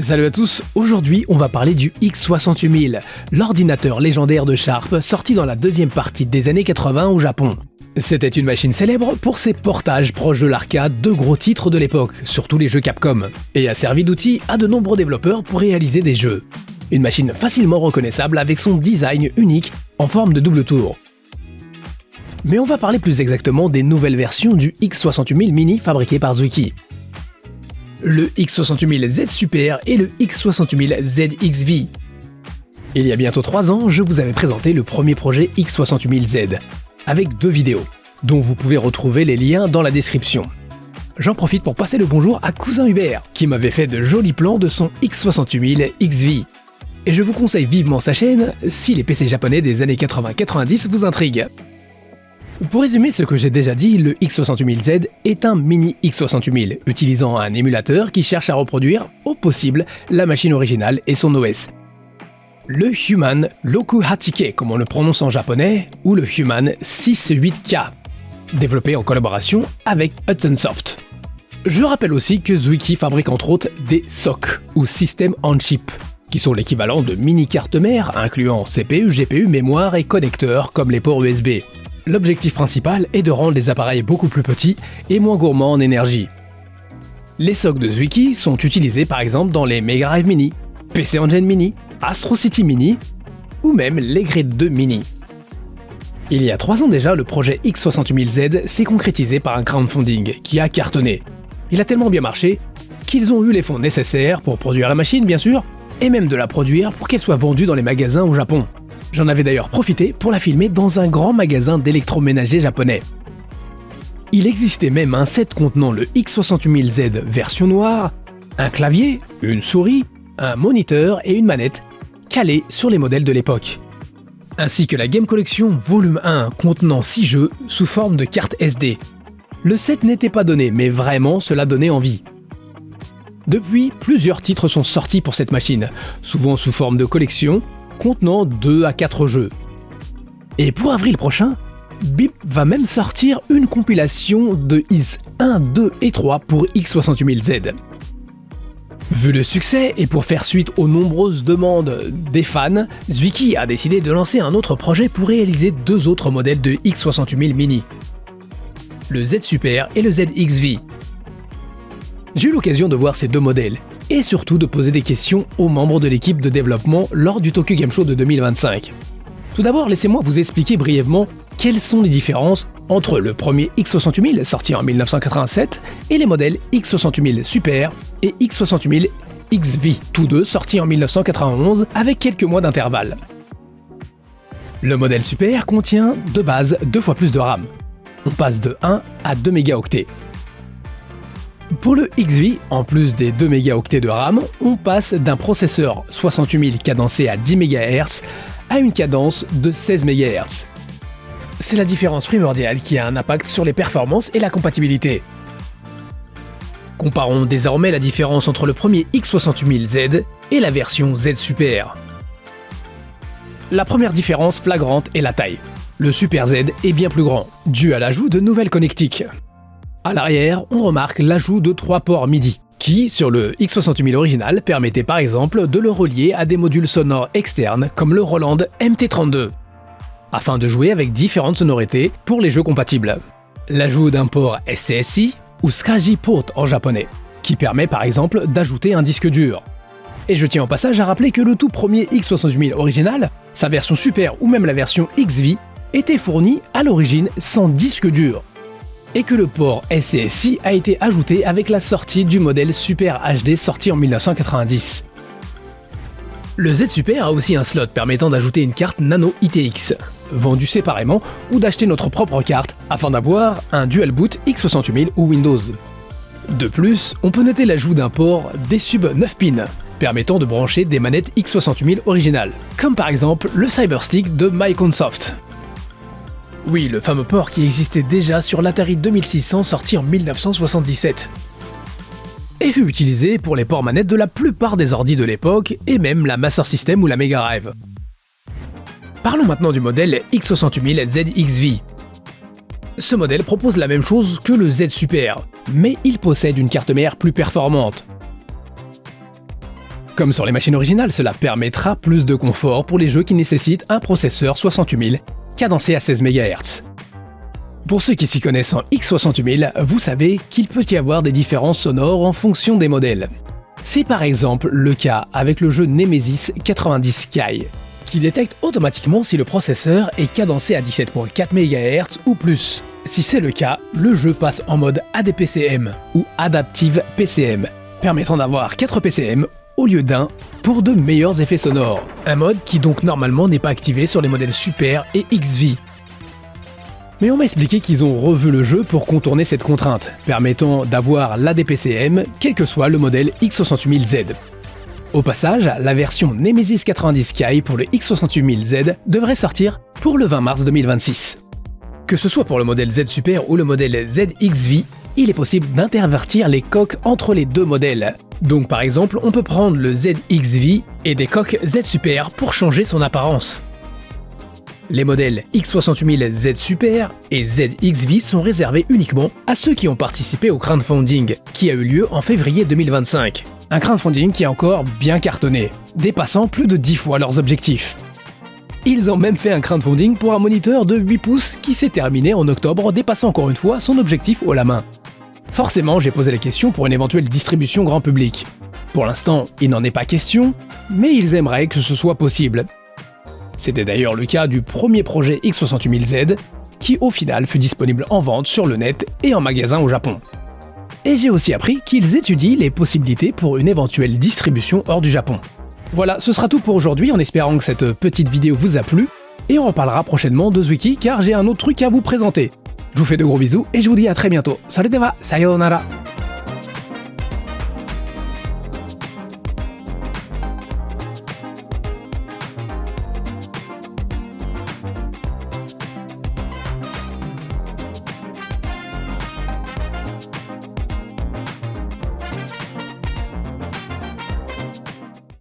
Salut à tous, aujourd'hui on va parler du X68000, l'ordinateur légendaire de Sharp sorti dans la deuxième partie des années 80 au Japon. C'était une machine célèbre pour ses portages proches de l'arcade de gros titres de l'époque, surtout les jeux Capcom, et a servi d'outil à de nombreux développeurs pour réaliser des jeux. Une machine facilement reconnaissable avec son design unique en forme de double tour. Mais on va parler plus exactement des nouvelles versions du X68000 Mini fabriqué par Zwiki. Le X68000Z Super et le X68000ZXV. Il y a bientôt 3 ans, je vous avais présenté le premier projet X68000Z, avec 2 vidéos, dont vous pouvez retrouver les liens dans la description. J'en profite pour passer le bonjour à Cousin Hubert, qui m'avait fait de jolis plans de son X68000XV. Et je vous conseille vivement sa chaîne, si les PC japonais des années 80-90 vous intriguent. Pour résumer ce que j'ai déjà dit, le X68000Z est un mini X68000, utilisant un émulateur qui cherche à reproduire, au possible, la machine originale et son OS. Le Human Loku8K, comme on le prononce en japonais, ou le Human 6.8K, développé en collaboration avec Hudson Soft. Je rappelle aussi que Zwiki fabrique entre autres des SoC, ou System on Chip, qui sont l'équivalent de mini cartes mères, incluant CPU, GPU, mémoire et connecteurs comme les ports USB. L'objectif principal est de rendre les appareils beaucoup plus petits et moins gourmands en énergie. Les SoC de Zwiki sont utilisés par exemple dans les Mega Drive Mini, PC Engine Mini, Astro City Mini ou même les Grid 2 Mini. Il y a 3 ans déjà, le projet X68000Z s'est concrétisé par un crowdfunding qui a cartonné. Il a tellement bien marché qu'ils ont eu les fonds nécessaires pour produire la machine bien sûr, et même de la produire pour qu'elle soit vendue dans les magasins au Japon. J'en avais d'ailleurs profité pour la filmer dans un grand magasin d'électroménager japonais. Il existait même un set contenant le X68000Z version noire, un clavier, une souris, un moniteur et une manette calés sur les modèles de l'époque. Ainsi que la Game Collection Volume 1 contenant 6 jeux sous forme de carte SD. Le set n'était pas donné, mais vraiment cela donnait envie. Depuis, plusieurs titres sont sortis pour cette machine, souvent sous forme de collection, contenant 2 à 4 jeux. Et pour avril prochain, BIP va même sortir une compilation de Is 1, 2 et 3 pour X68000Z. Vu le succès et pour faire suite aux nombreuses demandes des fans, Zwiki a décidé de lancer un autre projet pour réaliser 2 autres modèles de X68000 Mini. Le Z Super et le ZXV. J'ai eu l'occasion de voir ces 2 modèles, et surtout de poser des questions aux membres de l'équipe de développement lors du Tokyo Game Show de 2025. Tout d'abord, laissez-moi vous expliquer brièvement quelles sont les différences entre le premier X68000 sorti en 1987 et les modèles X68000 Super et X68000XV, tous deux sortis en 1991 avec quelques mois d'intervalle. Le modèle Super contient de base 2 fois plus de RAM. On passe de 1 à 2 mégaoctets. Pour le XV, en plus des 2 mégaoctets de RAM, on passe d'un processeur 68000 cadencé à 10 MHz à une cadence de 16 MHz. C'est la différence primordiale qui a un impact sur les performances et la compatibilité. Comparons désormais la différence entre le premier X68000Z et la version Z Super. La première différence flagrante est la taille. Le Super Z est bien plus grand, dû à l'ajout de nouvelles connectiques. À l'arrière, on remarque l'ajout de 3 ports MIDI, qui, sur le X68000 original, permettait par exemple de le relier à des modules sonores externes comme le Roland MT32, afin de jouer avec différentes sonorités pour les jeux compatibles. L'ajout d'un port SCSI, ou SCSI Port en japonais, qui permet par exemple d'ajouter un disque dur. Et je tiens au passage à rappeler que le tout premier X68000 original, sa version Super ou même la version XV, était fourni à l'origine sans disque dur, et que le port SCSI a été ajouté avec la sortie du modèle Super HD sorti en 1990. Le Z Super a aussi un slot permettant d'ajouter une carte Nano ITX, vendue séparément, ou d'acheter notre propre carte afin d'avoir un dual boot X68000 ou Windows. De plus, on peut noter l'ajout d'un port D-Sub 9 pins, permettant de brancher des manettes X68000 originales, comme par exemple le Cyberstick de Microsoft. Oui, le fameux port qui existait déjà sur l'Atari 2600 sorti en 1977. Et fut utilisé pour les ports manettes de la plupart des ordis de l'époque, et même la Master System ou la Mega Drive. Parlons maintenant du modèle X68000ZXV. Ce modèle propose la même chose que le Z Super, mais il possède une carte mère plus performante. Comme sur les machines originales, cela permettra plus de confort pour les jeux qui nécessitent un processeur 68000 cadencé à 16 MHz. Pour ceux qui s'y connaissent en x68000, vous savez qu'il peut y avoir des différences sonores en fonction des modèles. C'est par exemple le cas avec le jeu Nemesis 90 Kai, qui détecte automatiquement si le processeur est cadencé à 17.4 MHz ou plus. Si c'est le cas, le jeu passe en mode ADPCM ou Adaptive PCM, permettant d'avoir 4 PCM au lieu d'un pour de meilleurs effets sonores. Un mode qui donc normalement n'est pas activé sur les modèles Super et XV. Mais on m'a expliqué qu'ils ont revu le jeu pour contourner cette contrainte, permettant d'avoir l'ADPCM quel que soit le modèle x68000Z. Au passage, la version Nemesis 90 Kai pour le x68000Z devrait sortir pour le 20 mars 2026. Que ce soit pour le modèle Z Super ou le modèle ZXV, il est possible d'intervertir les coques entre les deux modèles. Donc par exemple, on peut prendre le ZXV et des coques Z Super pour changer son apparence. Les modèles x68000Z Super et ZXV sont réservés uniquement à ceux qui ont participé au crowdfunding, qui a eu lieu en février 2025. Un crowdfunding qui est encore bien cartonné, dépassant plus de 10 fois leurs objectifs. Ils ont même fait un crowdfunding pour un moniteur de 8 pouces qui s'est terminé en octobre, dépassant encore une fois son objectif haut la main. Forcément, j'ai posé la question pour une éventuelle distribution grand public. Pour l'instant, il n'en est pas question, mais ils aimeraient que ce soit possible. C'était d'ailleurs le cas du premier projet x68000Z, qui au final fut disponible en vente sur le net et en magasin au Japon. Et j'ai aussi appris qu'ils étudient les possibilités pour une éventuelle distribution hors du Japon. Voilà, ce sera tout pour aujourd'hui en espérant que cette petite vidéo vous a plu, et on reparlera prochainement de Zwiki car j'ai un autre truc à vous présenter. Je vous fais de gros bisous et je vous dis à très bientôt. Salut deva, sayonara.